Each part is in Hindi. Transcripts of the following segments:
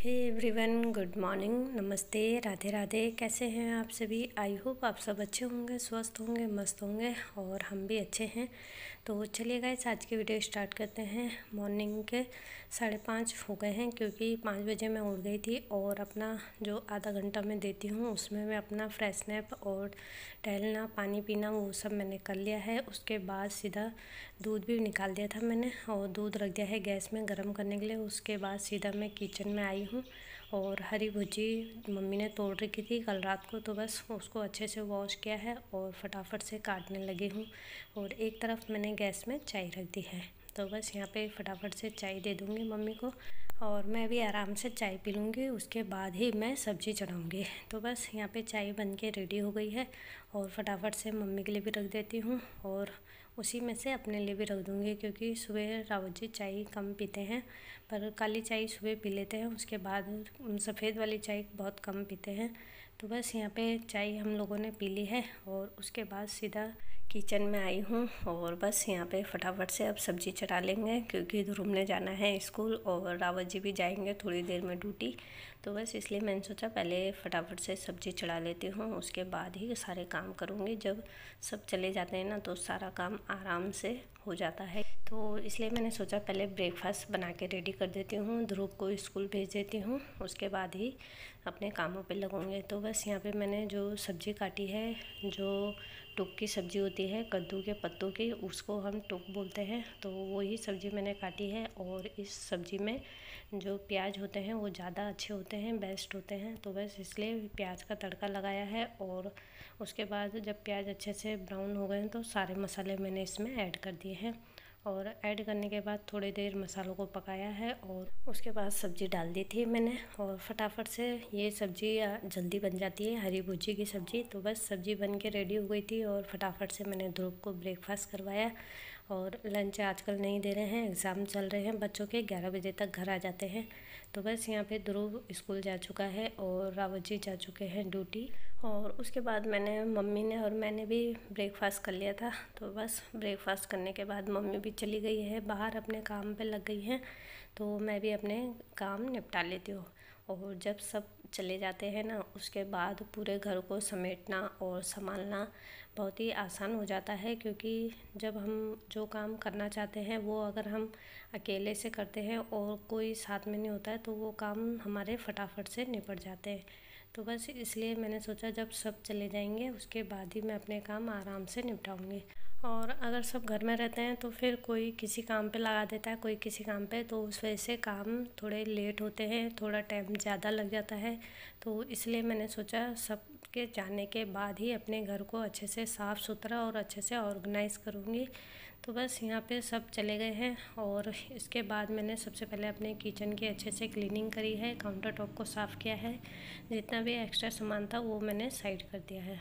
हे एवरीवन, गुड मॉर्निंग, नमस्ते, राधे राधे। कैसे हैं आप सभी? आई होप आप सब अच्छे होंगे, स्वस्थ होंगे, मस्त होंगे और हम भी अच्छे हैं। तो चलिए गाइस, आज की वीडियो स्टार्ट करते हैं। मॉर्निंग के 5:30 हो गए हैं क्योंकि 5 बजे मैं उठ गई थी और अपना जो आधा घंटा मैं देती हूँ उसमें मैं अपना फ्रेश नैप और टहलना, पानी पीना, वो सब मैंने कर लिया है। उसके बाद सीधा दूध भी निकाल दिया था मैंने और दूध रख दिया है गैस में गर्म करने के लिए। उसके बाद सीधा मैं किचन में आई हूँ और हरी भुजी मम्मी ने तोड़ रखी थी कल रात को, तो बस उसको अच्छे से वॉश किया है और फटाफट से काटने लगी हूँ। और एक तरफ मैंने गैस में चाय रख दी है, तो बस यहाँ पे फटाफट से चाय दे दूँगी मम्मी को और मैं भी आराम से चाय पी लूँगी। उसके बाद ही मैं सब्ज़ी चढ़ाऊँगी। तो बस यहाँ पे चाय बन के रेडी हो गई है और फटाफट से मम्मी के लिए भी रख देती हूँ और उसी में से अपने लिए भी रख दूँगी, क्योंकि सुबह रावत जी चाय कम पीते हैं, पर काली चाय सुबह पी लेते हैं। उसके बाद सफ़ेद वाली चाय बहुत कम पीते हैं। तो बस यहाँ पे चाय हम लोगों ने पी ली है और उसके बाद सीधा किचन में आई हूँ और बस यहाँ पे फटाफट से अब सब्ज़ी चढ़ा लेंगे, क्योंकि ध्रुव ने जाना है स्कूल और रावत जी भी जाएंगे थोड़ी देर में ड्यूटी। तो बस इसलिए मैंने सोचा पहले फटाफट से सब्ज़ी चढ़ा लेती हूँ, उसके बाद ही सारे काम करूँगी। जब सब चले जाते हैं ना तो सारा काम आराम से हो जाता है, तो इसलिए मैंने सोचा पहले ब्रेकफास्ट बना के रेडी कर देती हूँ, ध्रुव को स्कूल भेज देती हूँ, उसके बाद ही अपने कामों पे लगूँगी। तो बस यहाँ पे मैंने जो सब्ज़ी काटी है, जो टुक की सब्ज़ी होती है कद्दू के पत्तों की, उसको हम टुक बोलते हैं, तो वही सब्ज़ी मैंने काटी है। और इस सब्ज़ी में जो प्याज होते हैं वो ज़्यादा अच्छे होते हैं, बेस्ट होते हैं, तो बस इसलिए प्याज का तड़का लगाया है। और उसके बाद जब प्याज अच्छे से ब्राउन हो गए हैं तो सारे मसाले मैंने इसमें ऐड कर दिए हैं और ऐड करने के बाद थोड़ी देर मसालों को पकाया है और उसके बाद सब्ज़ी डाल दी थी मैंने और फटाफट से ये सब्ज़ी जल्दी बन जाती है, हरी भुजी की सब्ज़ी। तो बस सब्ज़ी बन के रेडी हो गई थी और फटाफट से मैंने ध्रुव को ब्रेकफास्ट करवाया। और लंच आजकल नहीं दे रहे हैं, एग्ज़ाम चल रहे हैं बच्चों के, 11 बजे तक घर आ जाते हैं। तो बस यहाँ पे ध्रुव स्कूल जा चुका है और रावत जी जा चुके हैं ड्यूटी। और उसके बाद मम्मी ने और मैंने भी ब्रेकफास्ट कर लिया था। तो बस ब्रेकफास्ट करने के बाद मम्मी भी चली गई है बाहर, अपने काम पे लग गई हैं, तो मैं भी अपने काम निपटा लेती हूँ। और जब सब चले जाते हैं ना उसके बाद पूरे घर को समेटना और संभालना बहुत ही आसान हो जाता है, क्योंकि जब हम जो काम करना चाहते हैं वो अगर हम अकेले से करते हैं और कोई साथ में नहीं होता है तो वो काम हमारे फटाफट से निपट जाते हैं। तो बस इसलिए मैंने सोचा जब सब चले जाएंगे उसके बाद ही मैं अपने काम आराम से निपटाऊंगी। और अगर सब घर में रहते हैं तो फिर कोई किसी काम पे लगा देता है, कोई किसी काम पे, तो उस वजह से काम थोड़े लेट होते हैं, थोड़ा टाइम ज़्यादा लग जाता है। तो इसलिए मैंने सोचा सबके जाने के बाद ही अपने घर को अच्छे से साफ़ सुथरा और अच्छे से ऑर्गेनाइज़ करूँगी। तो बस यहाँ पे सब चले गए हैं और इसके बाद मैंने सबसे पहले अपने किचन की अच्छे से क्लीनिंग करी है, काउंटर टॉप को साफ़ किया है, जितना भी एक्स्ट्रा सामान था वो मैंने साइड कर दिया है।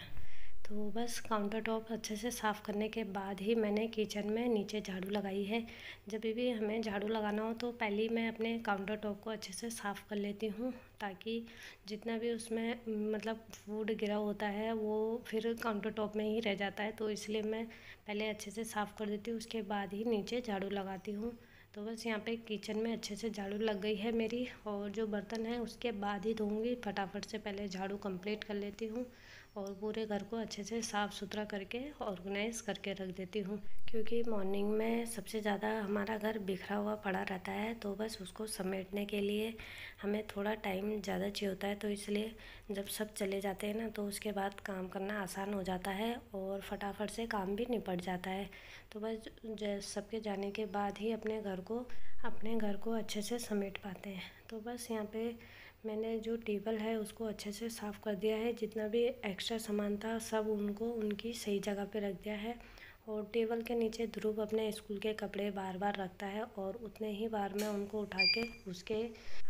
तो बस काउंटर टॉप अच्छे से साफ़ करने के बाद ही मैंने किचन में नीचे झाड़ू लगाई है। जब भी हमें झाड़ू लगाना हो तो पहले मैं अपने काउंटर टॉप को अच्छे से साफ़ कर लेती हूँ, ताकि जितना भी उसमें मतलब फूड गिरा होता है वो फिर काउंटर टॉप में ही रह जाता है। तो इसलिए मैं पहले अच्छे से साफ़ कर देती हूँ, उसके बाद ही नीचे झाड़ू लगाती हूँ। तो बस यहाँ पे किचन में अच्छे से झाड़ू लग गई है मेरी, और जो बर्तन है उसके बाद ही धोऊंगी। फटाफट से पहले झाड़ू कंप्लीट कर लेती हूँ और पूरे घर को अच्छे से साफ़ सुथरा करके ऑर्गेनाइज करके रख देती हूँ, क्योंकि मॉर्निंग में सबसे ज़्यादा हमारा घर बिखरा हुआ पड़ा रहता है। तो बस उसको समेटने के लिए हमें थोड़ा टाइम ज़्यादा चाहिए होता है, तो इसलिए जब सब चले जाते हैं ना तो उसके बाद काम करना आसान हो जाता है और फटाफट से काम भी निपट जाता है। तो बस सबके जाने के बाद ही अपने घर को अच्छे से समेट पाते हैं। तो बस यहाँ पे मैंने जो टेबल है उसको अच्छे से साफ़ कर दिया है, जितना भी एक्स्ट्रा सामान था सब उनको उनकी सही जगह पे रख दिया है। और टेबल के नीचे ध्रुव अपने स्कूल के कपड़े बार बार रखता है और उतने ही बार मैं उनको उठा के उसके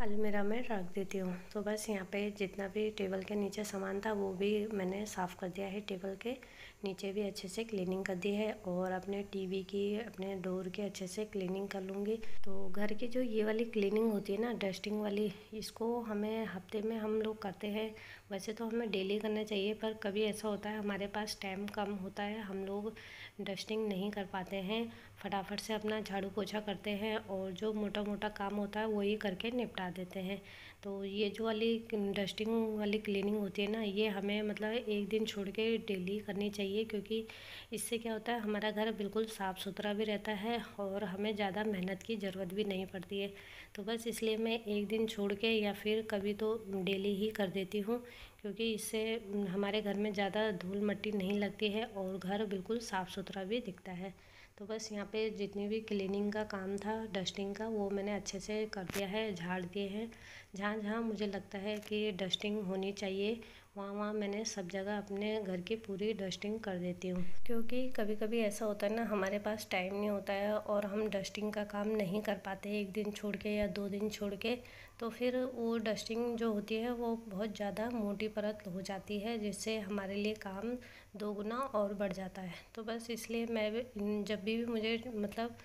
अलमीरा में रख देती हूँ। तो बस यहाँ पे जितना भी टेबल के नीचे सामान था वो भी मैंने साफ़ कर दिया है, टेबल के नीचे भी अच्छे से क्लीनिंग कर दी है और अपने टीवी की, अपने डोर की अच्छे से क्लीनिंग कर लूँगी। तो घर की जो ये वाली क्लीनिंग होती है ना, डस्टिंग वाली, इसको हमें हफ्ते में हम लोग करते हैं। वैसे तो हमें डेली करना चाहिए, पर कभी ऐसा होता है हमारे पास टाइम कम होता है, हम लोग डस्टिंग नहीं कर पाते हैं, फटाफट से अपना झाड़ू पोछा करते हैं और जो मोटा मोटा काम होता है वही करके निपटा देते हैं। तो ये जो वाली डस्टिंग वाली क्लीनिंग होती है ना, ये हमें मतलब एक दिन छोड़ के डेली करनी चाहिए, क्योंकि इससे क्या होता है हमारा घर बिल्कुल साफ़ सुथरा भी रहता है और हमें ज़्यादा मेहनत की ज़रूरत भी नहीं पड़ती है। तो बस इसलिए मैं एक दिन छोड़ के या फिर कभी तो डेली ही कर देती हूँ, क्योंकि इससे हमारे घर में ज़्यादा धूल मिट्टी नहीं लगती है और घर बिल्कुल साफ़ सुथरा भी दिखता है। तो बस यहाँ पे जितनी भी क्लीनिंग का काम था, डस्टिंग का, वो मैंने अच्छे से कर दिया है, झाड़ दिए हैं। जहाँ जहाँ मुझे लगता है कि डस्टिंग होनी चाहिए वहाँ वहाँ मैंने सब जगह अपने घर की पूरी डस्टिंग कर देती हूँ, क्योंकि कभी कभी ऐसा होता है ना, हमारे पास टाइम नहीं होता है और हम डस्टिंग का काम नहीं कर पाते एक दिन छोड़ के या 2 दिन छोड़ के, तो फिर वो डस्टिंग जो होती है वो बहुत ज़्यादा मोटी परत हो जाती है, जिससे हमारे लिए काम 2 गुना और बढ़ जाता है। तो बस इसलिए मैं जब भी मुझे मतलब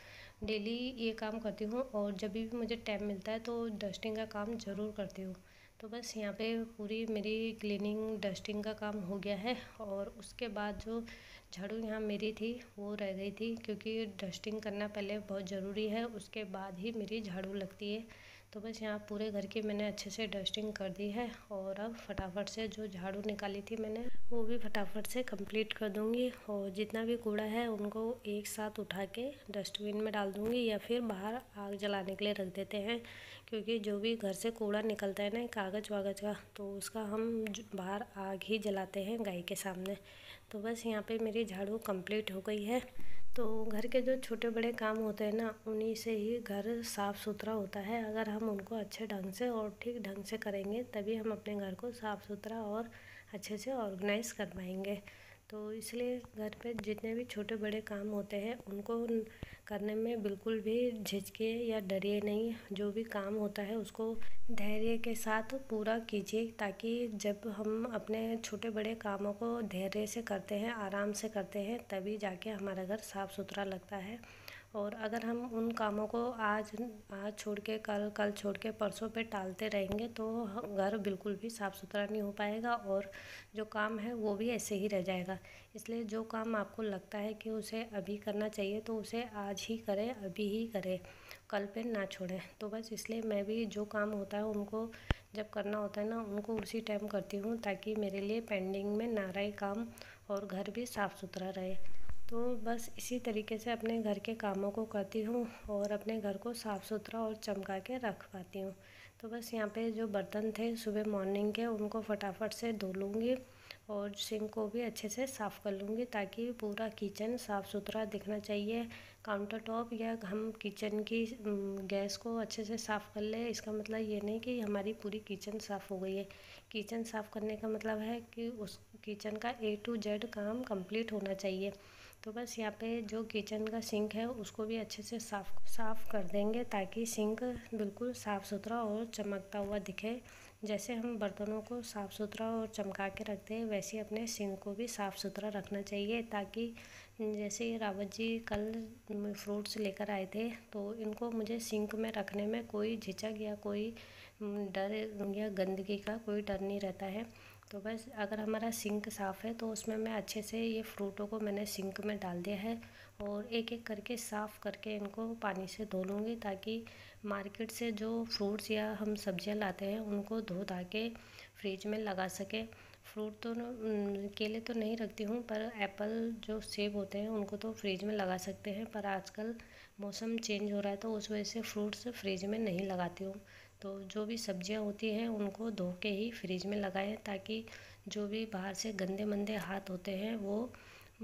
डेली ये काम करती हूँ और जब भी मुझे टाइम मिलता है तो डस्टिंग का काम ज़रूर करती हूँ। तो बस यहाँ पे पूरी मेरी क्लीनिंग डस्टिंग का काम हो गया है और उसके बाद जो झाड़ू यहाँ मेरी थी वो रह गई थी, क्योंकि डस्टिंग करना पहले बहुत ज़रूरी है, उसके बाद ही मेरी झाड़ू लगती है। तो बस यहाँ पूरे घर की मैंने अच्छे से डस्टिंग कर दी है और अब फटाफट से जो झाड़ू निकाली थी मैंने वो भी फटाफट से कंप्लीट कर दूँगी और जितना भी कूड़ा है उनको एक साथ उठा के डस्टबिन में डाल दूँगी या फिर बाहर आग जलाने के लिए रख देते हैं, क्योंकि जो भी घर से कूड़ा निकलता है ना कागज़ वागज़ का, तो उसका हम बाहर आग ही जलाते हैं गाय के सामने। तो बस यहाँ पे मेरी झाड़ू कंप्लीट हो गई है। तो घर के जो छोटे बड़े काम होते हैं ना, उन्हीं से ही घर साफ़ सुथरा होता है। अगर हम उनको अच्छे ढंग से और ठीक ढंग से करेंगे तभी हम अपने घर को साफ़ सुथरा और अच्छे से ऑर्गेनाइज़ कर पाएंगे। तो इसलिए घर पे जितने भी छोटे बड़े काम होते हैं उनको करने में बिल्कुल भी झिझके या डरिए नहीं। जो भी काम होता है उसको धैर्य के साथ पूरा कीजिए, ताकि जब हम अपने छोटे बड़े कामों को धैर्य से करते हैं, आराम से करते हैं, तभी जाके हमारा घर साफ़ सुथरा लगता है। और अगर हम उन कामों को आज आज छोड़ के कल, कल छोड़ के परसों पे टालते रहेंगे तो घर बिल्कुल भी साफ़ सुथरा नहीं हो पाएगा और जो काम है वो भी ऐसे ही रह जाएगा। इसलिए जो काम आपको लगता है कि उसे अभी करना चाहिए तो उसे आज ही करें, अभी ही करें, कल पे ना छोड़ें। तो बस इसलिए मैं भी जो काम होता है उनको जब करना होता है ना, उनको उसी टाइम करती हूँ, ताकि मेरे लिए पेंडिंग में ना रहे काम और घर भी साफ़ सुथरा रहे। तो बस इसी तरीके से अपने घर के कामों को करती हूँ और अपने घर को साफ़ सुथरा और चमका के रख पाती हूँ। तो बस यहाँ पे जो बर्तन थे सुबह मॉर्निंग के, उनको फटाफट से धो लूँगी और सिंक को भी अच्छे से साफ़ कर लूँगी, ताकि पूरा किचन साफ़ सुथरा दिखना चाहिए। काउंटर टॉप या हम किचन की गैस को अच्छे से साफ़ कर ले, इसका मतलब ये नहीं कि हमारी पूरी किचन साफ़ हो गई है। किचन साफ़ करने का मतलब है कि उस किचन का A to Z काम कंप्लीट होना चाहिए। तो बस यहाँ पे जो किचन का सिंक है उसको भी अच्छे से साफ़ कर देंगे, ताकि सिंक बिल्कुल साफ़ सुथरा और चमकता हुआ दिखे। जैसे हम बर्तनों को साफ़ सुथरा और चमका के रखते हैं, वैसे अपने सिंक को भी साफ़ सुथरा रखना चाहिए, ताकि जैसे रावत जी कल फ्रूट्स लेकर आए थे तो इनको मुझे सिंक में रखने में कोई झिझक या कोई डर या गंदगी का कोई डर नहीं रहता है। तो बस अगर हमारा सिंक साफ़ है तो उसमें मैं अच्छे से ये फ्रूटों को मैंने सिंक में डाल दिया है और एक एक करके साफ़ करके इनको पानी से धो लूँगी, ताकि मार्केट से जो फ्रूट्स या हम सब्जियां लाते हैं उनको धो धा के फ्रिज में लगा सके। फ्रूट तो केले तो नहीं रखती हूँ, पर एप्पल जो सेब होते हैं उनको तो फ्रिज में लगा सकते हैं, पर आजकल मौसम चेंज हो रहा है तो उस वजह से फ्रूट्स फ्रिज में नहीं लगाती हूँ। तो जो भी सब्जियां होती हैं उनको धो के ही फ्रिज में लगाएं, ताकि जो भी बाहर से गंदे मंदे हाथ होते हैं वो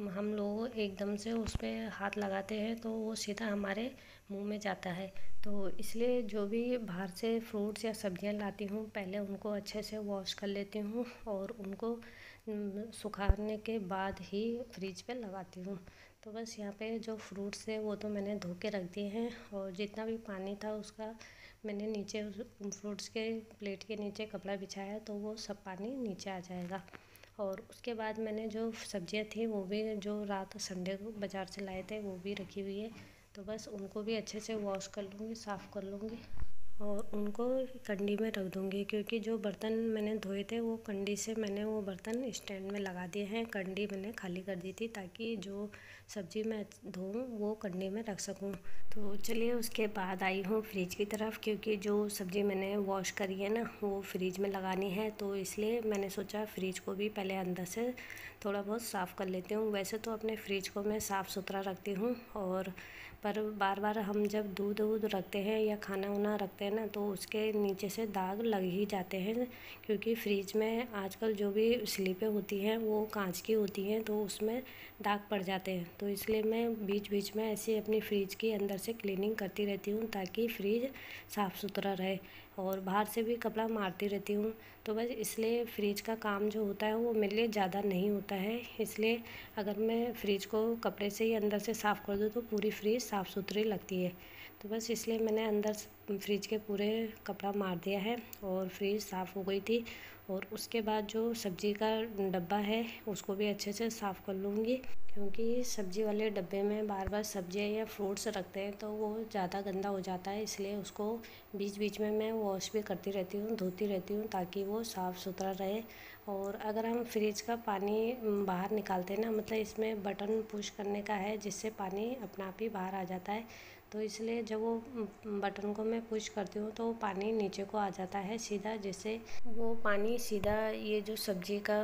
हम लोग एकदम से उस पर हाथ लगाते हैं तो वो सीधा हमारे मुंह में जाता है। तो इसलिए जो भी बाहर से फ्रूट्स या सब्जियां लाती हूँ पहले उनको अच्छे से वॉश कर लेती हूँ और उनको सुखाने के बाद ही फ्रिज पे लगाती हूँ। तो बस यहाँ पे जो फ्रूट्स थे वो तो मैंने धो के रख दिए हैं और जितना भी पानी था उसका मैंने नीचे फ्रूट्स के प्लेट के नीचे कपड़ा बिछाया तो वो सब पानी नीचे आ जाएगा। और उसके बाद मैंने जो सब्जियां थी वो भी जो रात संडे को बाज़ार से लाए थे वो भी रखी हुई है, तो बस उनको भी अच्छे से वॉश कर लूँगी, साफ़ कर लूँगी। और उनको कंडी में रख दूँगी, क्योंकि जो बर्तन मैंने धोए थे वो कंडी से मैंने वो बर्तन स्टैंड में लगा दिए हैं। कंडी मैंने खाली कर दी थी ताकि जो सब्ज़ी मैं धोऊँ वो कंडी में रख सकूँ। तो चलिए उसके बाद आई हूँ फ्रिज की तरफ, क्योंकि जो सब्ज़ी मैंने वॉश करी है ना वो फ्रिज में लगानी है, तो इसलिए मैंने सोचा फ्रिज को भी पहले अंदर से थोड़ा बहुत साफ़ कर लेती हूँ। वैसे तो अपने फ्रिज को मैं साफ़ सुथरा रखती हूँ, और पर बार बार हम जब दूध वूध रखते हैं या खाना वाना रखते हैं ना तो उसके नीचे से दाग लग ही जाते हैं, क्योंकि फ्रिज में आजकल जो भी स्लीपें होती हैं वो कांच की होती हैं, तो उसमें दाग पड़ जाते हैं। तो इसलिए मैं बीच बीच में ऐसे अपनी फ्रिज की अंदर से क्लीनिंग करती रहती हूँ ताकि फ्रिज साफ़ सुथरा रहे, और बाहर से भी कपड़ा मारती रहती हूँ। तो बस इसलिए फ्रिज का काम जो होता है वो मेरे लिए ज़्यादा नहीं होता है, इसलिए अगर मैं फ्रिज को कपड़े से ही अंदर से साफ़ कर दूँ तो पूरी फ्रिज साफ़ सुथरी लगती है। तो बस इसलिए मैंने अंदर फ्रिज के पूरे कपड़ा मार दिया है और फ्रिज साफ़ हो गई थी। और उसके बाद जो सब्ज़ी का डब्बा है उसको भी अच्छे से साफ़ कर लूँगी, क्योंकि सब्ज़ी वाले डब्बे में बार बार सब्जियाँ या फ्रूट्स रखते हैं तो वो ज़्यादा गंदा हो जाता है, इसलिए उसको बीच बीच में मैं वॉश भी करती रहती हूँ, धोती रहती हूँ ताकि वो साफ़ सुथरा रहे। और अगर हम फ्रिज का पानी बाहर निकालते हैं ना, मतलब इसमें बटन पुश करने का है जिससे पानी अपना आप ही बाहर आ जाता है, तो इसलिए जब वो बटन को मैं पुश करती हूँ तो पानी नीचे को आ जाता है सीधा, जिससे वो पानी सीधा ये जो सब्ज़ी का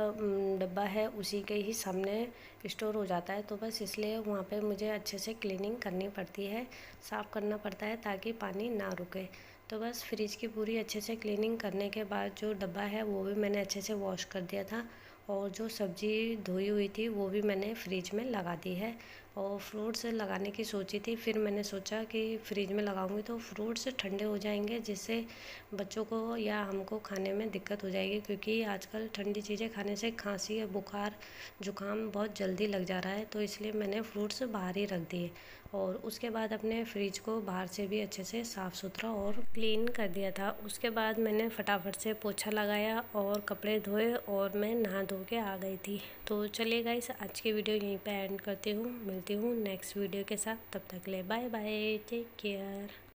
डब्बा है उसी के ही सामने स्टोर हो जाता है। तो बस इसलिए वहाँ पे मुझे अच्छे से क्लीनिंग करनी पड़ती है, साफ़ करना पड़ता है ताकि पानी ना रुके। तो बस फ्रिज की पूरी अच्छे से क्लीनिंग करने के बाद जो डब्बा है वो भी मैंने अच्छे से वॉश कर दिया था, और जो सब्ज़ी धोई हुई थी वो भी मैंने फ्रिज में लगा दी है। और फ्रूट्स लगाने की सोची थी, फिर मैंने सोचा कि फ्रिज में लगाऊंगी तो फ्रूट्स ठंडे हो जाएंगे, जिससे बच्चों को या हमको खाने में दिक्कत हो जाएगी, क्योंकि आजकल ठंडी चीज़ें खाने से खांसी या बुखार जुकाम बहुत जल्दी लग जा रहा है। तो इसलिए मैंने फ्रूट्स बाहर ही रख दिए, और उसके बाद अपने फ्रिज को बाहर से भी अच्छे से साफ़ सुथरा और क्लीन कर दिया था। उसके बाद मैंने फटाफट से पोछा लगाया और कपड़े धोए और मैं नहा धो के आ गई थी। तो चलिए गाइस, आज की वीडियो यहीं पे एंड करती हूँ, मिलती हूँ नेक्स्ट वीडियो के साथ। तब तक के लिए बाय बाय, टेक केयर।